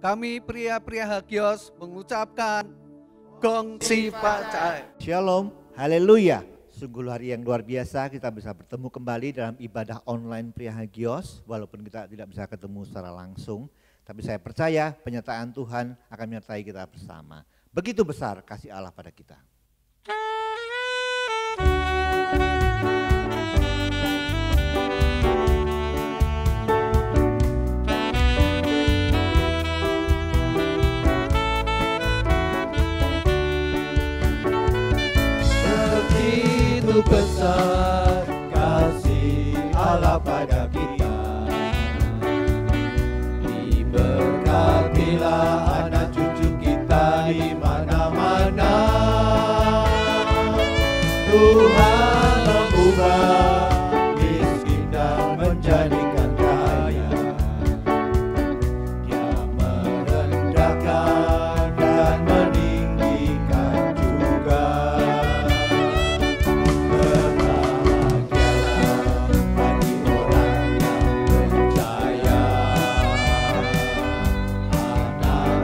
kami pria-pria Hagios mengucapkan Gong Si Pacai. Shalom, haleluya. Sungguh hari yang luar biasa kita bisa bertemu kembali dalam ibadah online Pria Hagios. Walaupun kita tidak bisa ketemu secara langsung, tapi saya percaya penyertaan Tuhan akan menyertai kita bersama. Begitu besar kasih Allah pada kita. Begitu besar kasih Allah pada kita, diberkatilah anak cucu kita di mana-mana. Tuhan mengubah miskin dan menjadikan kaya. Dia merendahkan dan meninggikan juga.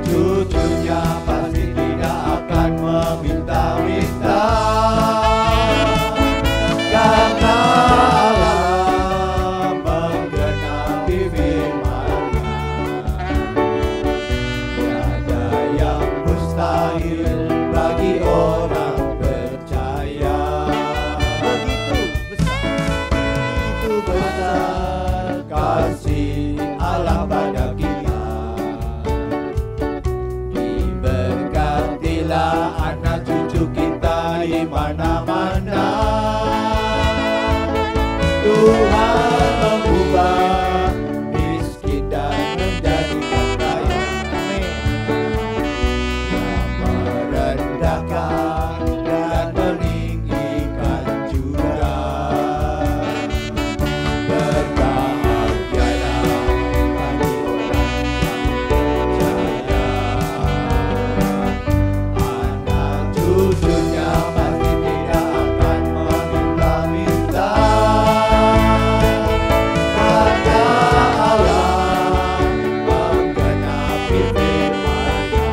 Cucunya pasti tidak akan meminta-minta, karena Allah menggenapi firman-Nya. Tiada yang mustahil bagi orang percaya. Begitu besar kasih Allah pada kita. Anak cucu kita di mana-mana. Tuhan mengubah miskin dan menjadikan kaya. Dia merendahkan dan meninggikan juga. Berbahagialah bagi orang yang cucunya pasti tidak akan meminta-minta, karena Allah menggenapi firman-Nya.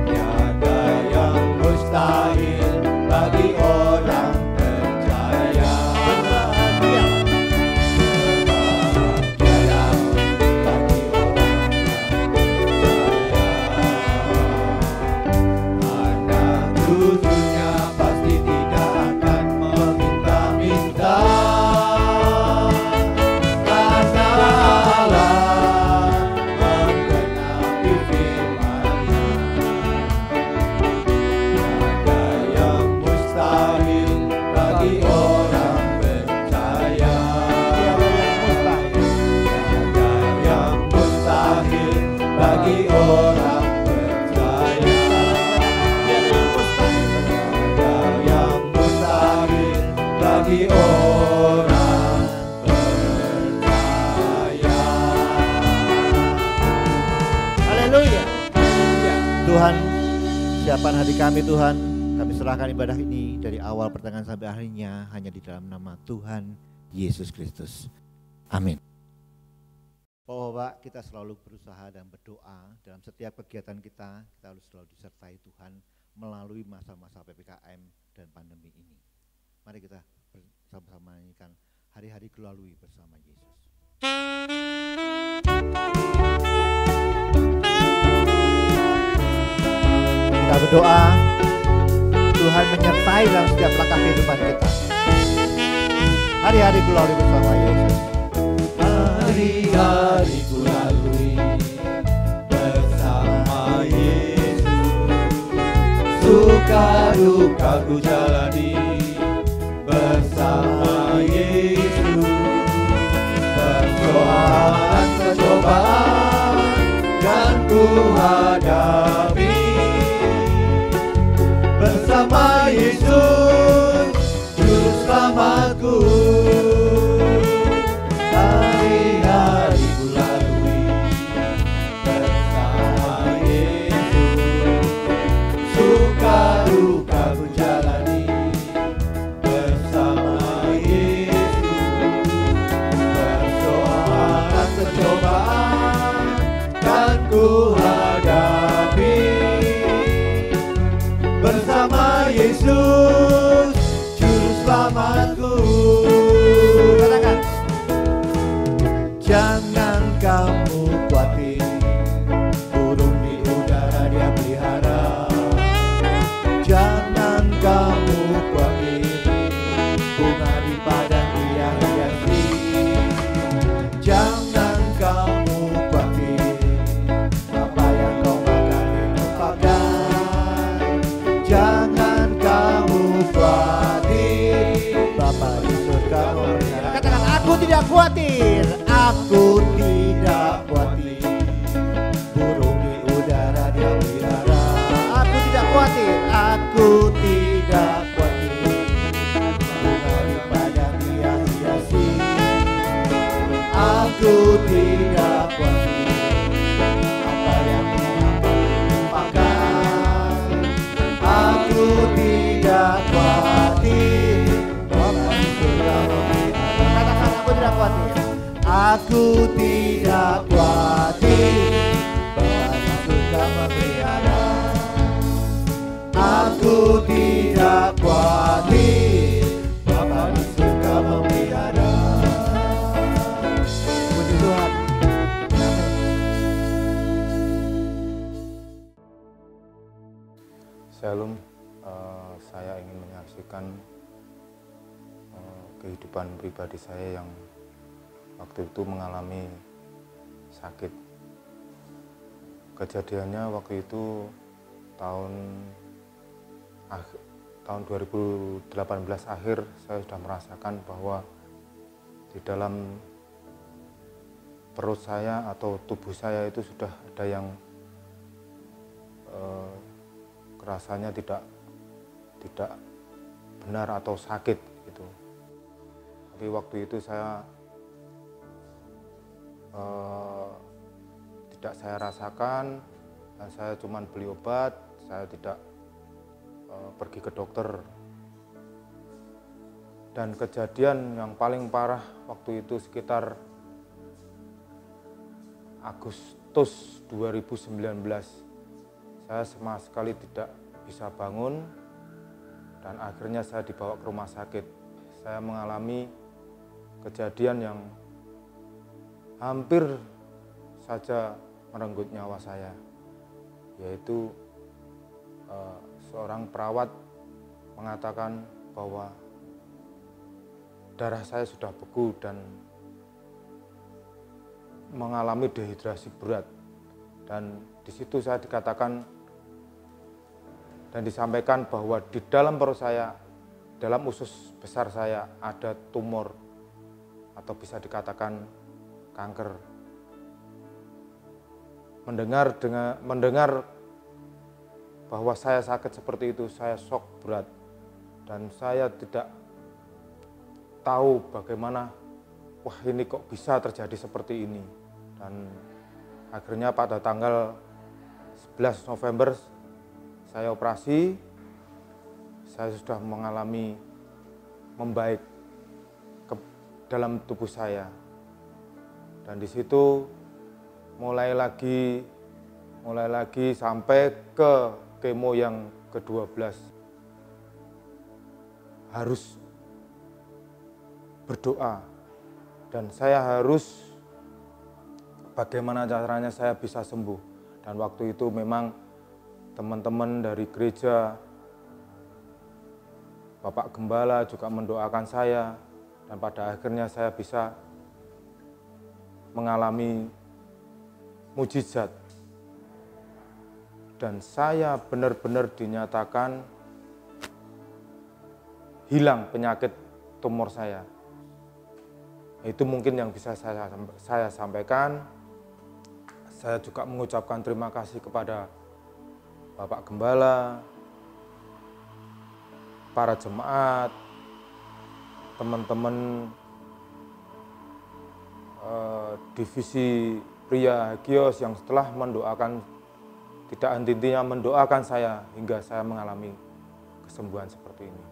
Tiada yang mustahil bagi orang percaya. Berbahagialah bagi orang anak cucunya pasti tidak akan meminta-minta, karena Allah menggenapi firman-Nya. Tiada yang mustahil bagi orang percaya. Tiada yang mustahil bagi orang percaya. Tiada yang mustahil bagi orang percaya. Haleluya. Tuhan, siapkan hati kami Tuhan. Kami serahkan ibadah ini dari awal pertengahan sampai akhirnya hanya di dalam nama Tuhan Yesus Kristus. Amin. Bapak, kita selalu berusaha dan berdoa dalam setiap kegiatan kita harus selalu disertai Tuhan melalui masa-masa PPKM dan pandemi ini. Mari kita bersama-sama menyanyikan hari-hari kulalui bersama Yesus. Kita berdoa, Tuhan menyertai dalam setiap langkah kehidupan kita. Hari-hari kulalui bersama Yesus. Hari-hari ku lalui bersama Yesus, suka duka ku jalani bersama Yesus. Persoalan percobaan kan ku hadapi bersama Yesus, Juru Selamatku. Hari-hari ku lalui bersama Yesus, suka duka ku jalani bersama Yesus. Persoalan percobaan ku hadapi bersama Yesus Juru Selamatku. Katakan, jangan kamu khawatir, burung di udara Dia pelihara. Jangan kamu khawatir, bunga di padang Dia hiasi. Jangan kamu khawatir, apa yang kau makan minum pakai. Jangan kamu khawatir, Bapa di surga memelihara. Katakan, aku tidak khawatir, aku tidak khawatir, burung di udara Dia pelihara. Aku tidak khawatir, aku tidak khawatir, bunga di padang Dia hiasi. Aku tidak khawatir, apa yang kau makan. Aku tidak khawatir, Bapa di surga memelihara. Katakan, aku tidak khawatir. Aku tidak khawatir, Bapa di surga memelihara. Aku tidak khawatir, Bapa di surga memelihara. Puji Tuhan. Shalom, saya ingin menyaksikan kehidupan pribadi saya yang waktu itu mengalami sakit. Kejadiannya waktu itu tahun 2018 akhir, saya sudah merasakan bahwa di dalam perut saya atau tubuh saya itu sudah ada yang rasanya tidak benar atau sakit gitu. Tapi waktu itu saya tidak saya rasakan, dan saya cuma beli obat, saya tidak pergi ke dokter. Dan kejadian yang paling parah waktu itu sekitar Agustus 2019. Saya sama sekali tidak bisa bangun, dan akhirnya saya dibawa ke rumah sakit. Saya mengalami kejadian yang hampir saja merenggut nyawa saya, yaitu seorang perawat mengatakan bahwa darah saya sudah beku dan mengalami dehidrasi berat. Dan di situ saya dikatakan dan disampaikan bahwa di dalam perut saya, dalam usus besar saya ada tumor atau bisa dikatakan kanker. Mendengar bahwa saya sakit seperti itu, saya shock berat, dan saya tidak tahu bagaimana, wah ini kok bisa terjadi seperti ini. Dan akhirnya pada tanggal 11 November saya operasi, saya sudah mengalami membaik ke dalam tubuh saya. Dan di situ mulai lagi sampai ke kemo yang ke-12. Harus berdoa, dan saya harus bagaimana caranya saya bisa sembuh. Dan waktu itu memang teman-teman dari gereja, Bapak Gembala juga mendoakan saya, dan pada akhirnya saya bisa mengalami mujizat. Dan saya benar-benar dinyatakan hilang penyakit tumor saya. Itu mungkin yang bisa saya sampaikan. Saya juga mengucapkan terima kasih kepada Bapak Gembala, para jemaat, teman-teman divisi pria Hagios yang setelah mendoakan, tidak henti-hentinya mendoakan saya hingga saya mengalami kesembuhan seperti ini.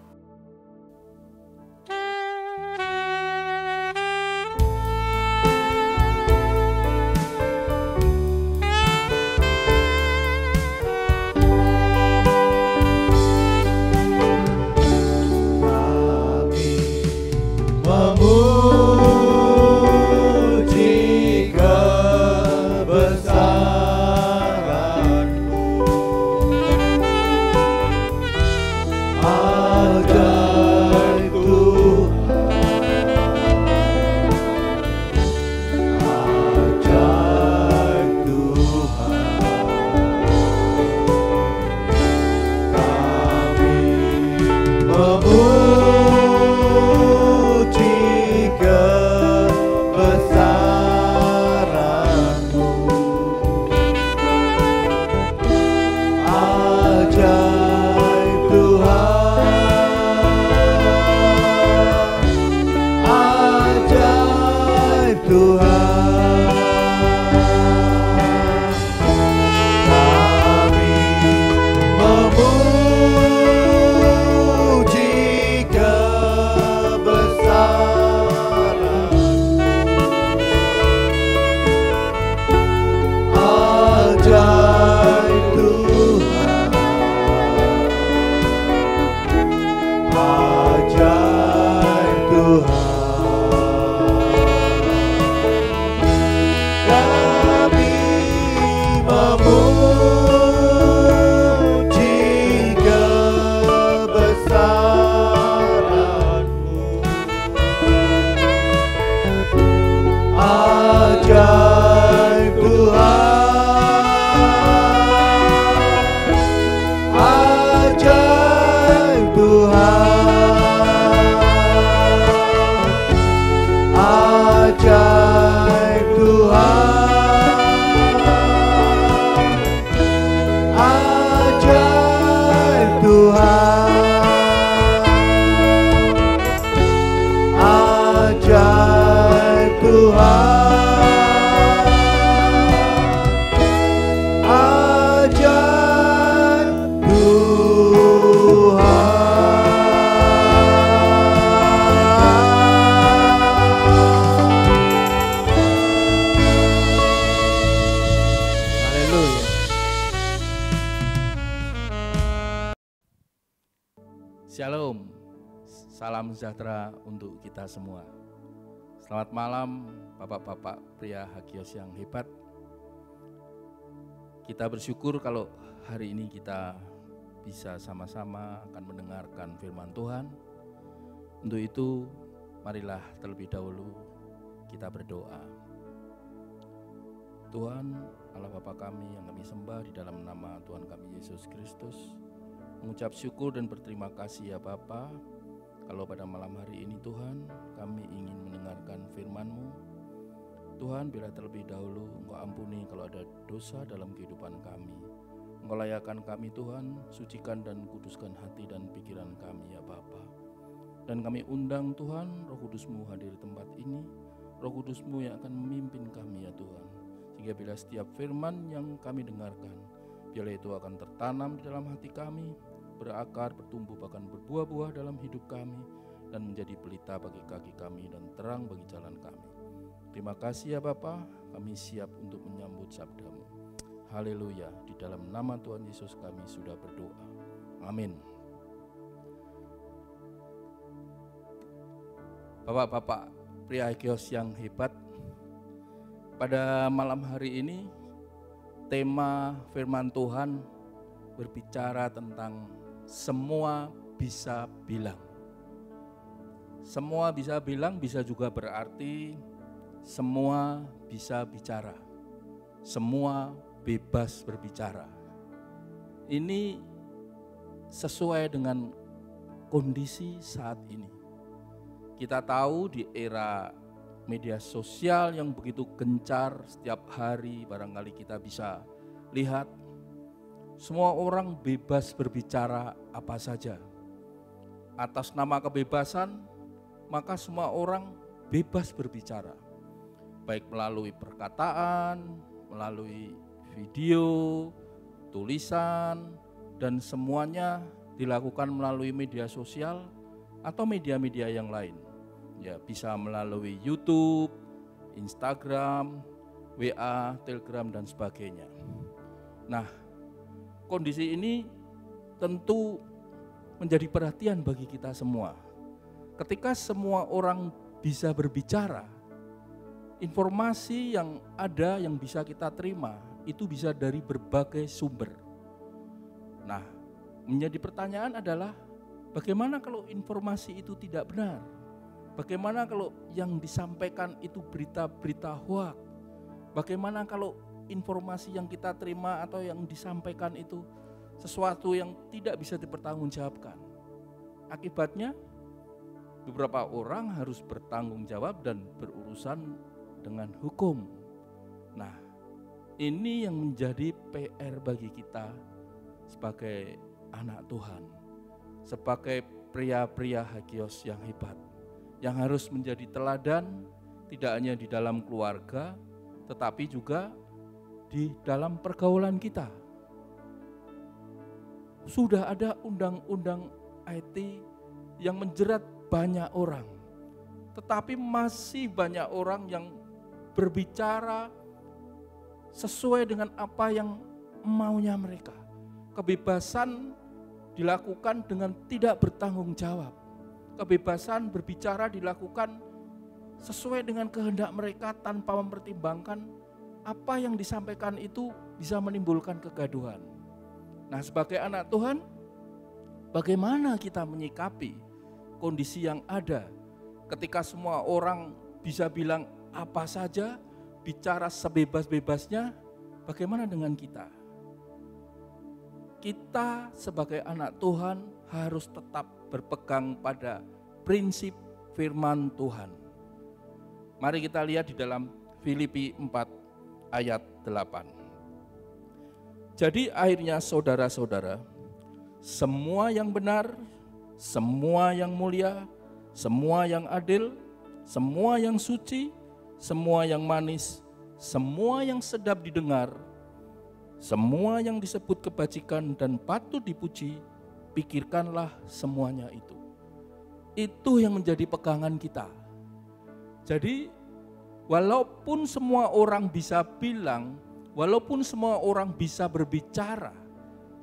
Shalom, salam sejahtera untuk kita semua. Selamat malam bapak-bapak pria hakios yang hebat. Kita bersyukur kalau hari ini kita bisa sama-sama akan mendengarkan firman Tuhan. Untuk itu marilah terlebih dahulu kita berdoa. Tuhan Allah Bapa kami yang kami sembah di dalam nama Tuhan kami Yesus Kristus, mengucap syukur dan berterima kasih ya Bapa, kalau pada malam hari ini Tuhan kami ingin mendengarkan firman-Mu. Tuhan, bila terlebih dahulu Engkau ampuni kalau ada dosa dalam kehidupan kami. Engkau layakan kami Tuhan, sucikan dan kuduskan hati dan pikiran kami ya Bapa. Dan kami undang Tuhan, Roh Kudus-Mu hadir di tempat ini, Roh Kudus-Mu yang akan memimpin kami ya Tuhan. Sehingga bila setiap firman yang kami dengarkan, biarlah itu akan tertanam di dalam hati kami, berakar, bertumbuh, bahkan berbuah-buah dalam hidup kami, dan menjadi pelita bagi kaki kami dan terang bagi jalan kami. Terima kasih ya Bapa, kami siap untuk menyambut sabda-Mu. Haleluya, di dalam nama Tuhan Yesus kami sudah berdoa. Amin. Bapak-bapak pria hakios yang hebat, pada malam hari ini tema firman Tuhan berbicara tentang semua bisa bilang. Semua bisa bilang bisa juga berarti semua bisa bicara. Semua bebas berbicara. Ini sesuai dengan kondisi saat ini. Kita tahu di era media sosial yang begitu gencar, setiap hari barangkali kita bisa lihat semua orang bebas berbicara apa saja. Atas nama kebebasan, maka semua orang bebas berbicara. Baik melalui perkataan, melalui video, tulisan, dan semuanya dilakukan melalui media sosial atau media-media yang lain. Ya, bisa melalui YouTube, Instagram, WA, Telegram, dan sebagainya. Nah, kondisi ini tentu menjadi perhatian bagi kita semua. Ketika semua orang bisa berbicara, informasi yang ada yang bisa kita terima itu bisa dari berbagai sumber. Nah, menjadi pertanyaan adalah bagaimana kalau informasi itu tidak benar? Bagaimana kalau yang disampaikan itu berita-berita hoak? Bagaimana kalau informasi yang kita terima atau yang disampaikan itu sesuatu yang tidak bisa dipertanggungjawabkan? Akibatnya beberapa orang harus bertanggung jawab dan berurusan dengan hukum. Nah, ini yang menjadi PR bagi kita sebagai anak Tuhan, sebagai pria-pria hakios yang hebat, yang harus menjadi teladan tidak hanya di dalam keluarga, tetapi juga di dalam pergaulan kita. Sudah ada undang-undang IT yang menjerat banyak orang, tetapi masih banyak orang yang berbicara sesuai dengan apa yang maunya mereka. Kebebasan dilakukan dengan tidak bertanggung jawab. Kebebasan berbicara dilakukan sesuai dengan kehendak mereka tanpa mempertimbangkan apa yang disampaikan itu bisa menimbulkan kegaduhan. Nah, sebagai anak Tuhan, bagaimana kita menyikapi kondisi yang ada ketika semua orang bisa bilang apa saja, bicara sebebas-bebasnya? Bagaimana dengan kita? Kita sebagai anak Tuhan harus tetap berpegang pada prinsip firman Tuhan. Mari kita lihat di dalam Filipi 4 ayat 8. Jadi akhirnya saudara-saudara, semua yang benar, semua yang mulia, semua yang adil, semua yang suci, semua yang manis, semua yang sedap didengar, semua yang disebut kebajikan dan patut dipuji, pikirkanlah semuanya itu. Itu yang menjadi pegangan kita. Jadi walaupun semua orang bisa bilang, walaupun semua orang bisa berbicara,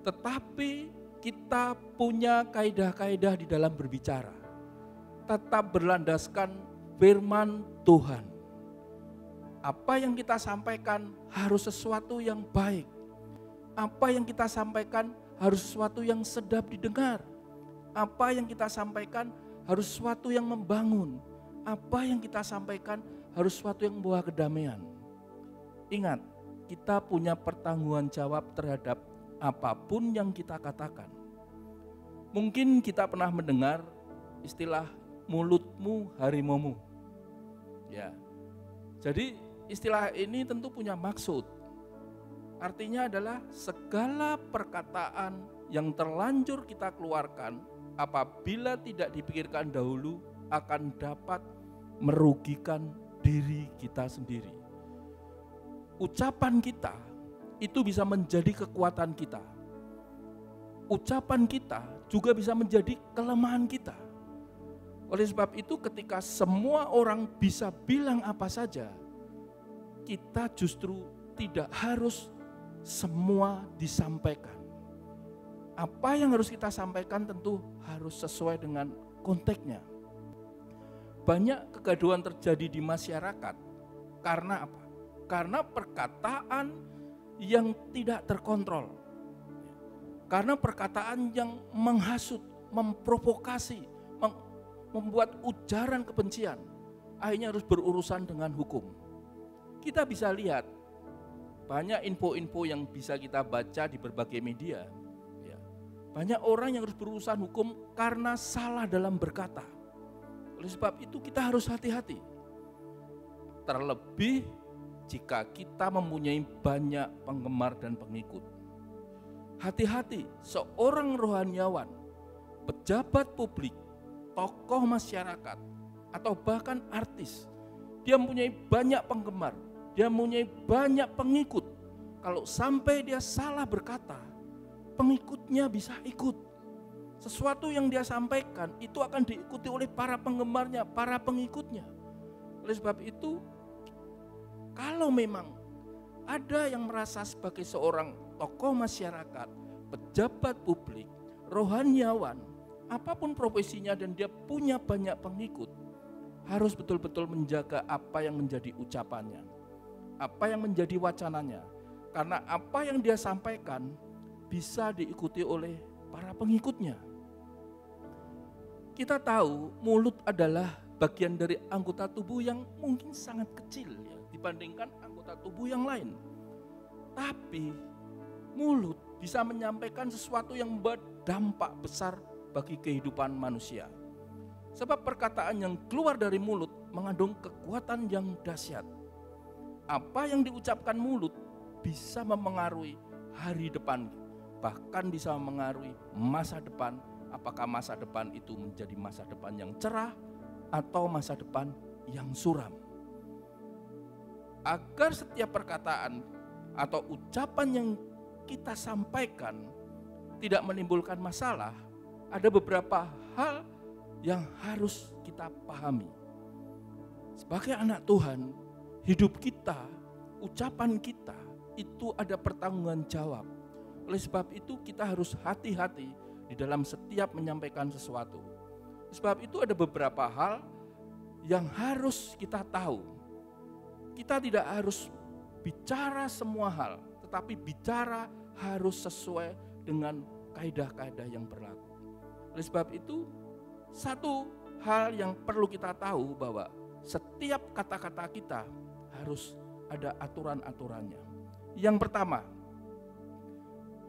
tetapi kita punya kaidah-kaidah di dalam berbicara. Tetap berlandaskan firman Tuhan. Apa yang kita sampaikan harus sesuatu yang baik. Apa yang kita sampaikan harus sesuatu yang sedap didengar. Apa yang kita sampaikan harus sesuatu yang membangun. Apa yang kita sampaikan harus sesuatu yang membawa kedamaian. Ingat, kita punya pertanggungan jawab terhadap apapun yang kita katakan. Mungkin kita pernah mendengar istilah mulutmu harimaumu. Ya. Jadi istilah ini tentu punya maksud. Artinya adalah segala perkataan yang terlanjur kita keluarkan apabila tidak dipikirkan dahulu akan dapat merugikan diri kita sendiri. Ucapan kita itu bisa menjadi kekuatan kita. Ucapan kita juga bisa menjadi kelemahan kita. Oleh sebab itu ketika semua orang bisa bilang apa saja, kita justru tidak harus semua disampaikan. Apa yang harus kita sampaikan tentu harus sesuai dengan konteksnya. Banyak kegaduhan terjadi di masyarakat karena apa? Karena perkataan yang tidak terkontrol. Karena perkataan yang menghasut, memprovokasi, membuat ujaran kebencian. Akhirnya harus berurusan dengan hukum. Kita bisa lihat banyak info-info yang bisa kita baca di berbagai media. Ya. Banyak orang yang harus berurusan hukum karena salah dalam berkata. Oleh sebab itu kita harus hati-hati. Terlebih jika kita mempunyai banyak penggemar dan pengikut. Hati-hati, seorang rohaniawan, pejabat publik, tokoh masyarakat, atau bahkan artis, dia mempunyai banyak penggemar, dia mempunyai banyak pengikut. Kalau sampai dia salah berkata, pengikutnya bisa ikut. Sesuatu yang dia sampaikan itu akan diikuti oleh para penggemarnya, para pengikutnya. Oleh sebab itu, kalau memang ada yang merasa sebagai seorang tokoh masyarakat, pejabat publik, rohaniawan, apapun profesinya dan dia punya banyak pengikut, harus betul-betul menjaga apa yang menjadi ucapannya, apa yang menjadi wacananya. Karena apa yang dia sampaikan bisa diikuti oleh para pengikutnya. Kita tahu mulut adalah bagian dari anggota tubuh yang mungkin sangat kecil ya, dibandingkan anggota tubuh yang lain. Tapi mulut bisa menyampaikan sesuatu yang berdampak besar bagi kehidupan manusia. Sebab perkataan yang keluar dari mulut mengandung kekuatan yang dahsyat. Apa yang diucapkan mulut bisa memengaruhi hari depan, bahkan bisa memengaruhi masa depan. Apakah masa depan itu menjadi masa depan yang cerah atau masa depan yang suram. Agar setiap perkataan atau ucapan yang kita sampaikan tidak menimbulkan masalah, ada beberapa hal yang harus kita pahami. Sebagai anak Tuhan, hidup kita, ucapan kita itu ada pertanggungan jawab. Oleh sebab itu kita harus hati-hati di dalam setiap menyampaikan sesuatu. Sebab itu ada beberapa hal yang harus kita tahu. Kita tidak harus bicara semua hal, tetapi bicara harus sesuai dengan kaidah-kaidah yang berlaku. Oleh sebab itu, satu hal yang perlu kita tahu bahwa setiap kata-kata kita harus ada aturan-aturannya. Yang pertama,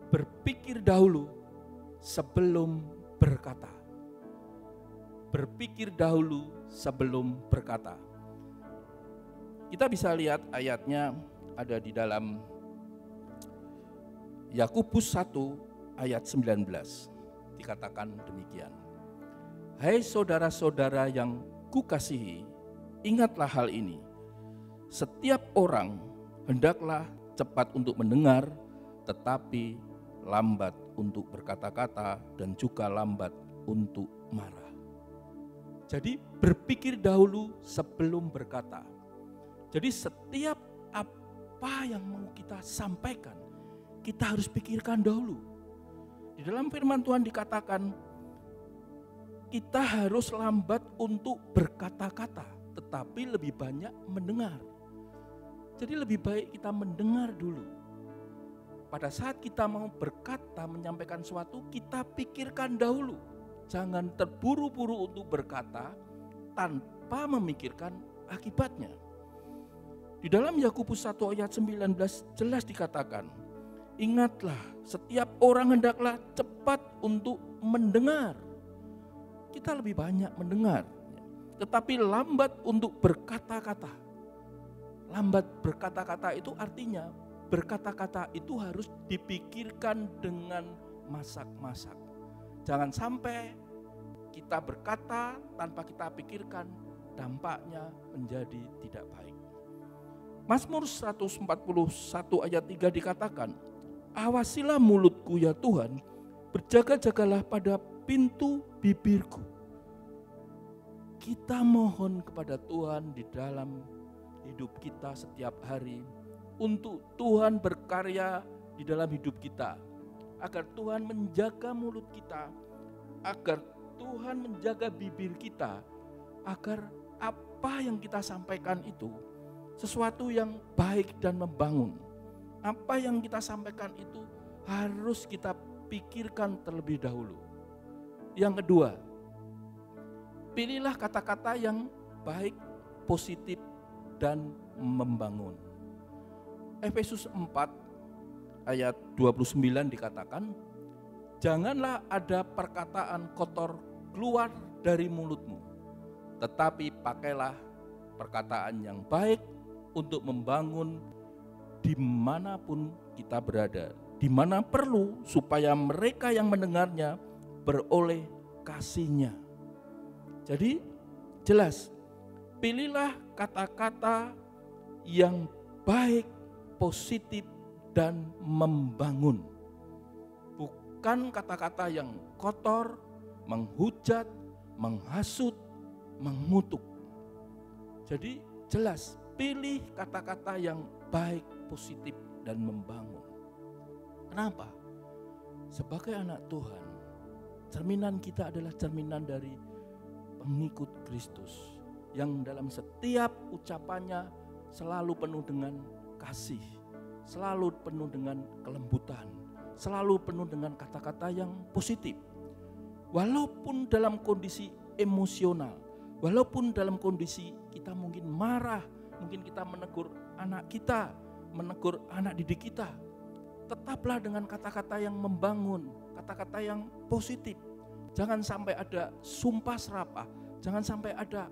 berpikir dahulu sebelum berkata. Berpikir dahulu sebelum berkata. Kita bisa lihat ayatnya ada di dalam Yakobus 1 ayat 19. Dikatakan demikian. Hai saudara-saudara yang kukasihi, ingatlah hal ini. setiap orang hendaklah cepat untuk mendengar, tetapi lambat untuk berkata-kata dan juga lambat untuk marah. Jadi berpikir dahulu sebelum berkata. Jadi setiap apa yang mau kita sampaikan, kita harus pikirkan dahulu. Di dalam firman Tuhan dikatakan, kita harus lambat untuk berkata-kata, tetapi lebih banyak mendengar. Jadi lebih baik kita mendengar dulu. Pada saat kita mau berkata, menyampaikan sesuatu, kita pikirkan dahulu. Jangan terburu-buru untuk berkata tanpa memikirkan akibatnya. Di dalam Yakobus 1 ayat 19 jelas dikatakan, ingatlah setiap orang hendaklah cepat untuk mendengar. Kita lebih banyak mendengar, tetapi lambat untuk berkata-kata. Lambat berkata-kata itu artinya berkata-kata itu harus dipikirkan dengan masak-masak. Jangan sampai kita berkata tanpa kita pikirkan, dampaknya menjadi tidak baik. Mazmur 141 ayat 3 dikatakan, awasilah mulutku ya Tuhan, berjaga-jagalah pada pintu bibirku. Kita mohon kepada Tuhan di dalam hidup kita setiap hari, untuk Tuhan berkarya di dalam hidup kita, agar Tuhan menjaga mulut kita, agar Tuhan menjaga bibir kita, agar apa yang kita sampaikan itu sesuatu yang baik dan membangun. Apa yang kita sampaikan itu harus kita pikirkan terlebih dahulu. Yang kedua, pilihlah kata-kata yang baik, positif, dan membangun. Efesus 4 ayat 29 dikatakan, janganlah ada perkataan kotor keluar dari mulutmu, tetapi pakailah perkataan yang baik untuk membangun dimanapun kita berada, di mana perlu, supaya mereka yang mendengarnya beroleh kasih-Nya. Jadi jelas, pilihlah kata-kata yang baik, positif, dan membangun. Bukan kata-kata yang kotor, menghujat, menghasut, mengutuk. Jadi jelas, pilih kata-kata yang baik, positif, dan membangun. Kenapa? Sebagai anak Tuhan, cerminan kita adalah cerminan dari pengikut Kristus, yang dalam setiap ucapannya selalu penuh dengan kasih, selalu penuh dengan kelembutan, selalu penuh dengan kata-kata yang positif. Walaupun dalam kondisi emosional, walaupun dalam kondisi kita mungkin marah, mungkin kita menegur anak kita, menegur anak didik kita, tetaplah dengan kata-kata yang membangun, kata-kata yang positif. Jangan sampai ada sumpah serapah, jangan sampai ada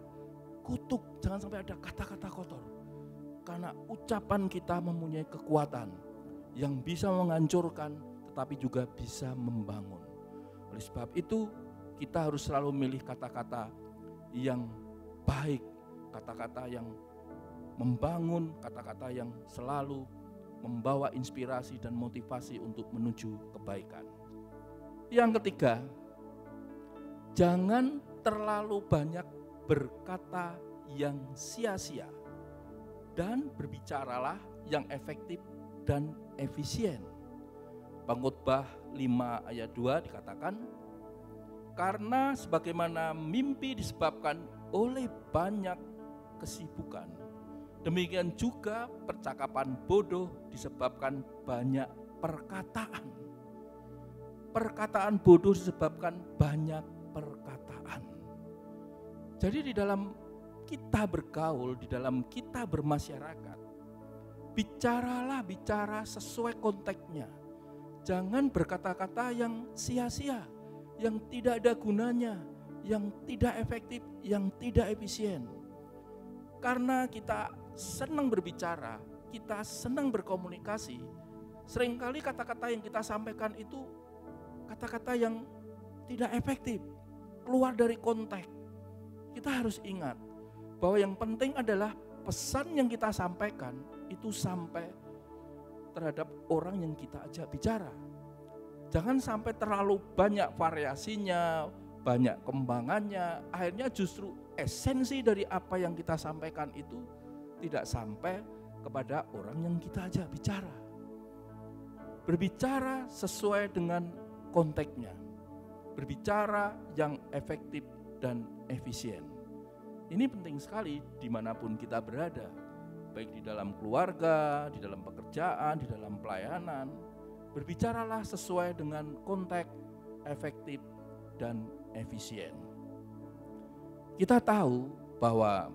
kutuk, jangan sampai ada kata-kata kotor. Karena ucapan kita mempunyai kekuatan yang bisa menghancurkan, tetapi juga bisa membangun. Oleh sebab itu, kita harus selalu memilih kata-kata yang baik, kata-kata yang membangun, kata-kata yang selalu membawa inspirasi dan motivasi untuk menuju kebaikan. Yang ketiga, jangan terlalu banyak berkata yang sia-sia, dan berbicaralah yang efektif dan efisien. Pengkhotbah 5 ayat 2 dikatakan, karena sebagaimana mimpi disebabkan oleh banyak kesibukan, demikian juga percakapan bodoh disebabkan banyak perkataan. Perkataan bodoh disebabkan banyak perkataan. Jadi di dalam kita bergaul, di dalam kita bermasyarakat, bicara sesuai konteksnya. Jangan berkata-kata yang sia-sia, yang tidak ada gunanya, yang tidak efektif, yang tidak efisien. Karena kita senang berbicara, kita senang berkomunikasi, seringkali kata-kata yang kita sampaikan itu kata-kata yang tidak efektif, keluar dari konteks. Kita harus ingat bahwa yang penting adalah pesan yang kita sampaikan itu sampai terhadap orang yang kita ajak bicara. Jangan sampai terlalu banyak variasinya, banyak kembangannya, akhirnya justru esensi dari apa yang kita sampaikan itu tidak sampai kepada orang yang kita ajak bicara. Berbicara sesuai dengan konteksnya, berbicara yang efektif dan efisien. Ini penting sekali dimanapun kita berada, baik di dalam keluarga, di dalam pekerjaan, di dalam pelayanan. Berbicaralah sesuai dengan konteks, efektif, dan efisien. Kita tahu bahwa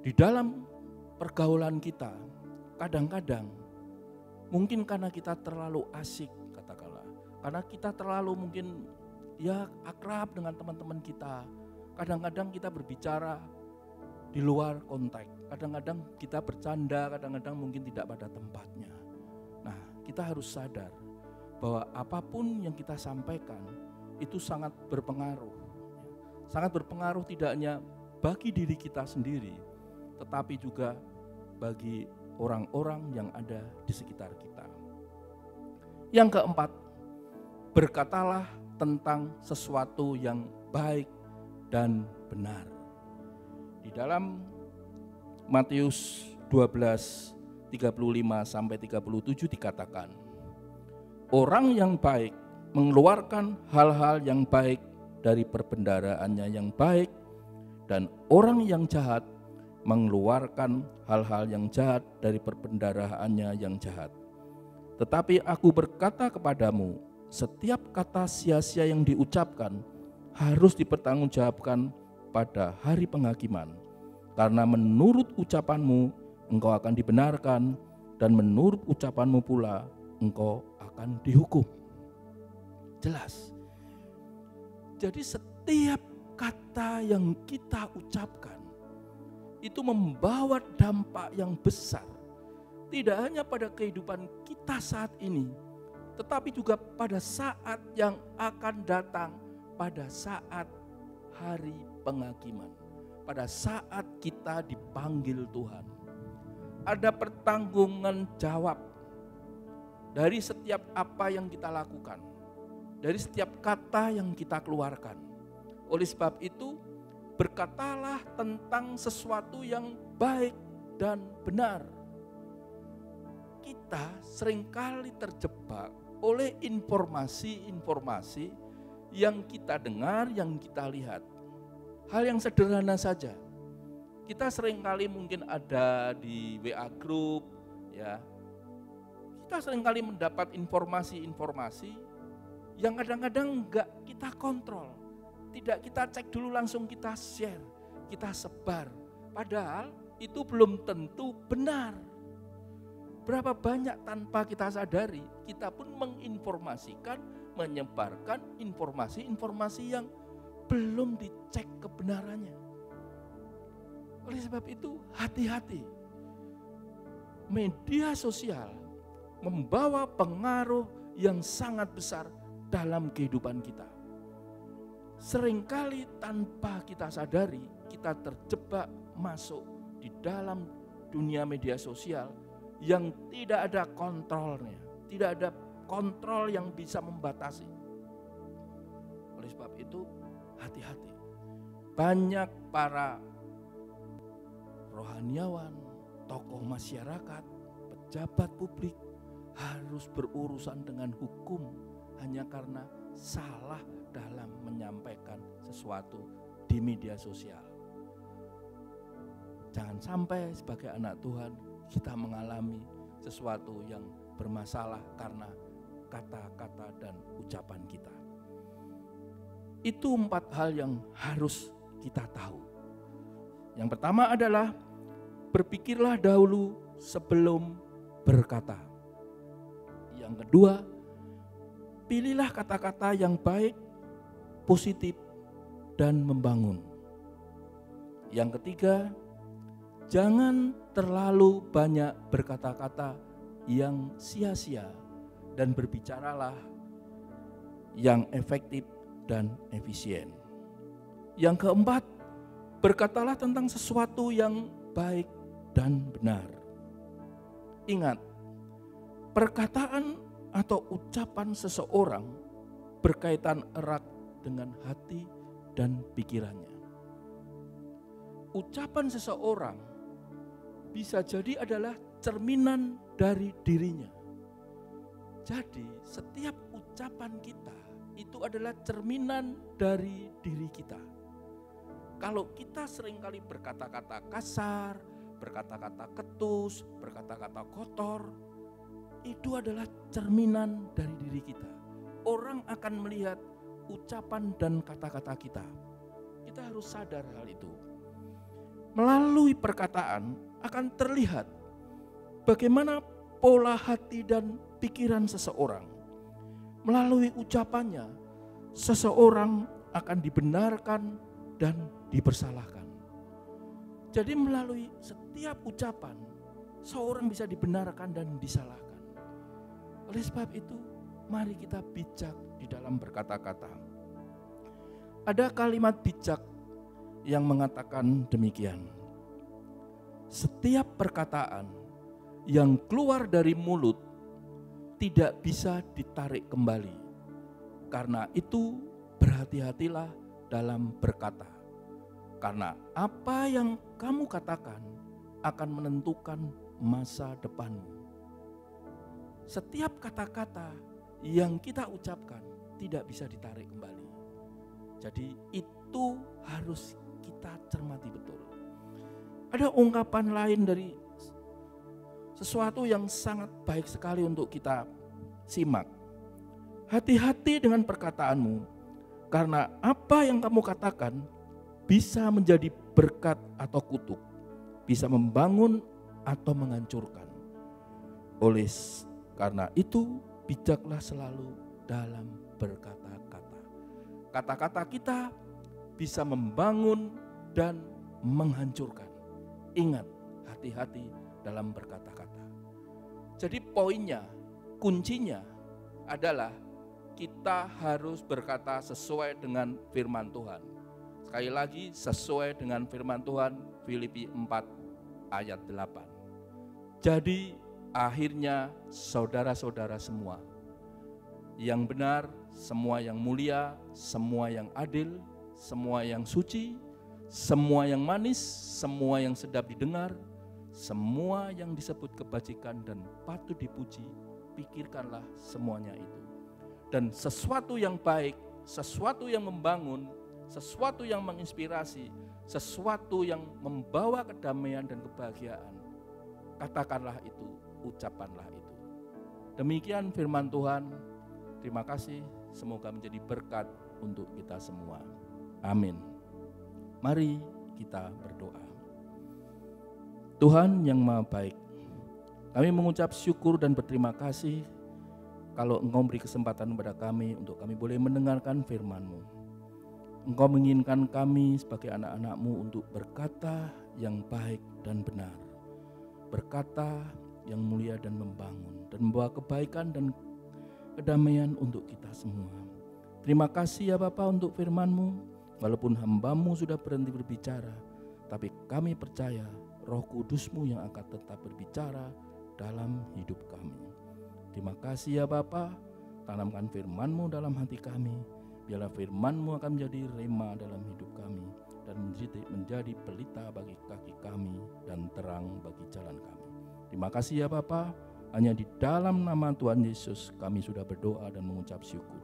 di dalam pergaulan kita, kadang-kadang mungkin karena kita terlalu asik, katakanlah, karena kita terlalu mungkin ya akrab dengan teman-teman kita, kadang-kadang kita berbicara di luar konteks, kadang-kadang kita bercanda, kadang-kadang mungkin tidak pada tempatnya. Nah, kita harus sadar bahwa apapun yang kita sampaikan itu sangat berpengaruh. Sangat berpengaruh tidak hanya bagi diri kita sendiri, tetapi juga bagi orang-orang yang ada di sekitar kita. Yang keempat, berkatalah tentang sesuatu yang baik dan benar. Di dalam Matius 12:35-37 dikatakan, orang yang baik mengeluarkan hal-hal yang baik dari perbendaharaannya yang baik, dan orang yang jahat mengeluarkan hal-hal yang jahat dari perbendaharaannya yang jahat. Tetapi aku berkata kepadamu, setiap kata sia-sia yang diucapkan harus dipertanggungjawabkan pada hari penghakiman, karena menurut ucapanmu engkau akan dibenarkan, dan menurut ucapanmu pula engkau akan dihukum. Jelas. Jadi setiap kata yang kita ucapkan itu membawa dampak yang besar, tidak hanya pada kehidupan kita saat ini, tetapi juga pada saat yang akan datang, pada saat hari penghakiman, pada saat kita dipanggil Tuhan. Ada pertanggungan jawab dari setiap apa yang kita lakukan, dari setiap kata yang kita keluarkan. Oleh sebab itu, berkatalah tentang sesuatu yang baik dan benar. Kita seringkali terjebak oleh informasi-informasi yang kita dengar, yang kita lihat. Hal yang sederhana saja. Kita seringkali mungkin ada di WA group, ya. Kita seringkali mendapat informasi-informasi yang kadang-kadang enggak kita kontrol. Tidak kita cek dulu, langsung kita share, kita sebar. Padahal itu belum tentu benar. Berapa banyak tanpa kita sadari, kita pun menginformasikan, menyebarkan informasi-informasi yang belum dicek kebenarannya. Oleh sebab itu, hati-hati. Media sosial membawa pengaruh yang sangat besar dalam kehidupan kita. Seringkali tanpa kita sadari, kita terjebak masuk di dalam dunia media sosial yang tidak ada kontrolnya, tidak ada kontrol yang bisa membatasi. Oleh sebab itu, hati-hati. Banyak para rohaniawan, tokoh masyarakat, pejabat publik harus berurusan dengan hukum hanya karena salah dalam menyampaikan sesuatu di media sosial. Jangan sampai sebagai anak Tuhan kita mengalami sesuatu yang bermasalah karena kata-kata dan ucapan kita. Itu 4 hal yang harus kita tahu. Yang pertama adalah berpikirlah dahulu sebelum berkata. Yang kedua, pilihlah kata-kata yang baik, positif, dan membangun. Yang ketiga, jangan terlalu banyak berkata-kata yang sia-sia dan berbicaralah yang efektif dan efisien. Yang keempat, berkatalah tentang sesuatu yang baik dan benar. Ingat, perkataan atau ucapan seseorang berkaitan erat dengan hati dan pikirannya. Ucapan seseorang bisa jadi adalah cerminan dari dirinya. Jadi setiap ucapan kita itu adalah cerminan dari diri kita. Kalau kita seringkali berkata-kata kasar, berkata-kata ketus, berkata-kata kotor, itu adalah cerminan dari diri kita. Orang akan melihat ucapan dan kata-kata kita. Kita harus sadar hal itu. Melalui perkataan akan terlihat bagaimana pola hati dan pikiran seseorang. Melalui ucapannya, seseorang akan dibenarkan dan dipersalahkan. Jadi melalui setiap ucapan, seorang bisa dibenarkan dan disalahkan. Oleh sebab itu, mari kita bijak di dalam berkata-kata. Ada kalimat bijak yang mengatakan demikian. Setiap perkataan yang keluar dari mulut tidak bisa ditarik kembali. Karena itu berhati-hatilah dalam berkata. Karena apa yang kamu katakan akan menentukan masa depanmu. Setiap kata-kata yang kita ucapkan tidak bisa ditarik kembali. Jadi itu harus kita cermati betul. Ada ungkapan lain dari sesuatu yang sangat baik sekali untuk kita simak. Hati-hati dengan perkataanmu, karena apa yang kamu katakan bisa menjadi berkat atau kutuk, bisa membangun atau menghancurkan. Oleh karena itu, bijaklah selalu dalam berkata-kata. Kata-kata kita bisa membangun dan menghancurkan. Ingat, hati-hati dalam berkata-kata. Jadi poinnya, kuncinya adalah kita harus berkata sesuai dengan firman Tuhan. Sekali lagi, sesuai dengan firman Tuhan, Filipi 4 ayat 8. Jadi akhirnya saudara-saudara semua, yang benar, semua yang mulia, semua yang adil, semua yang suci, semua yang manis, semua yang sedap didengar, semua yang disebut kebajikan dan patut dipuji, pikirkanlah semuanya itu. Dan sesuatu yang baik, sesuatu yang membangun, sesuatu yang menginspirasi, sesuatu yang membawa kedamaian dan kebahagiaan, katakanlah itu, ucapanlah itu. Demikian firman Tuhan. Terima kasih, semoga menjadi berkat untuk kita semua. Amin. Mari kita berdoa. Tuhan yang Maha Baik, kami mengucap syukur dan berterima kasih kalau Engkau beri kesempatan kepada kami untuk kami boleh mendengarkan firman-Mu. Engkau menginginkan kami sebagai anak-anak-Mu untuk berkata yang baik dan benar, berkata yang mulia dan membangun, dan membawa kebaikan dan kedamaian untuk kita semua. Terima kasih ya Bapa untuk firman-Mu. Walaupun hamba-Mu sudah berhenti berbicara, tapi kami percaya Roh Kudus-Mu yang akan tetap berbicara dalam hidup kami. Terima kasih ya Bapa, tanamkan firman-Mu dalam hati kami. Biarlah firman-Mu akan menjadi rema dalam hidup kami dan menjadi pelita bagi kaki kami dan terang bagi jalan kami. Terima kasih ya Bapa, hanya di dalam nama Tuhan Yesus kami sudah berdoa dan mengucap syukur.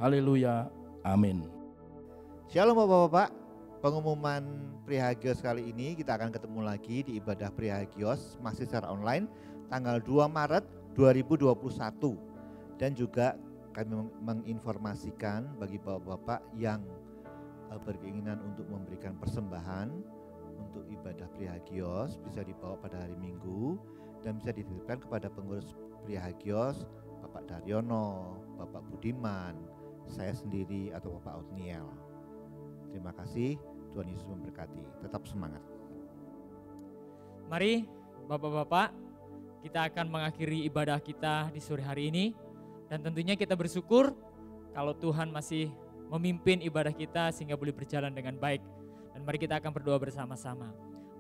Haleluya, amin. Shalom Bapak-Bapak, pengumuman Prihagios kali ini kita akan ketemu lagi di ibadah Prihagios masih secara online tanggal 2 Maret 2021. Dan juga kami menginformasikan bagi Bapak-Bapak yang berkeinginan untuk memberikan persembahan untuk ibadah Prihagios bisa dibawa pada hari Minggu dan bisa dititipkan kepada pengurus Prihagios, Bapak Daryono, Bapak Budiman, saya sendiri atau Bapak Otniel. Terima kasih, Tuhan Yesus memberkati. Tetap semangat. Mari Bapak-Bapak, kita akan mengakhiri ibadah kita di sore hari ini. Dan tentunya kita bersyukur kalau Tuhan masih memimpin ibadah kita sehingga boleh berjalan dengan baik. Dan mari kita akan berdoa bersama-sama.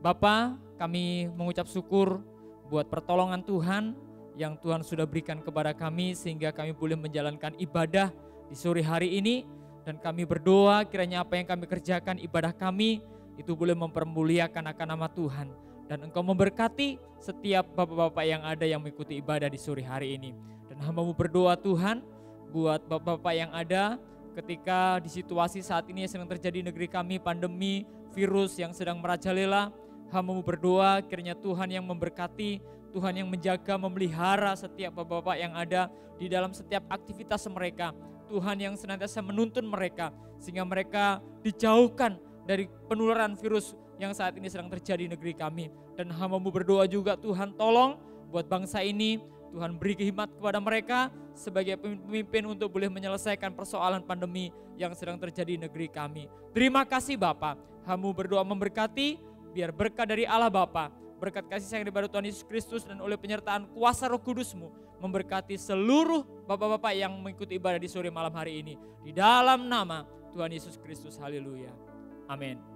Bapa, kami mengucap syukur buat pertolongan Tuhan yang Tuhan sudah berikan kepada kami sehingga kami boleh menjalankan ibadah di sore hari ini. Dan kami berdoa kiranya apa yang kami kerjakan, ibadah kami itu boleh mempermuliakan akan nama Tuhan. Dan Engkau memberkati setiap bapak-bapak yang ada yang mengikuti ibadah di sore hari ini. Dan hamba-Mu berdoa Tuhan buat bapak-bapak yang ada ketika di situasi saat ini yang sedang terjadi di negeri kami, pandemi, virus yang sedang merajalela. Hamba-Mu berdoa kiranya Tuhan yang memberkati, Tuhan yang menjaga, memelihara setiap bapak-bapak yang ada di dalam setiap aktivitas mereka. Tuhan yang senantiasa menuntun mereka sehingga mereka dijauhkan dari penularan virus yang saat ini sedang terjadi di negeri kami. Dan hamba-Mu berdoa juga Tuhan tolong buat bangsa ini, Tuhan beri hikmat kepada mereka sebagai pemimpin untuk boleh menyelesaikan persoalan pandemi yang sedang terjadi di negeri kami. Terima kasih Bapa, hamba-Mu berdoa memberkati, biar berkat dari Allah Bapa, berkat kasih sayang daripada Tuhan Yesus Kristus dan oleh penyertaan kuasa Roh Kudus-Mu memberkati seluruh bapak-bapak yang mengikuti ibadah di sore malam hari ini. Di dalam nama Tuhan Yesus Kristus, haleluya. Amin.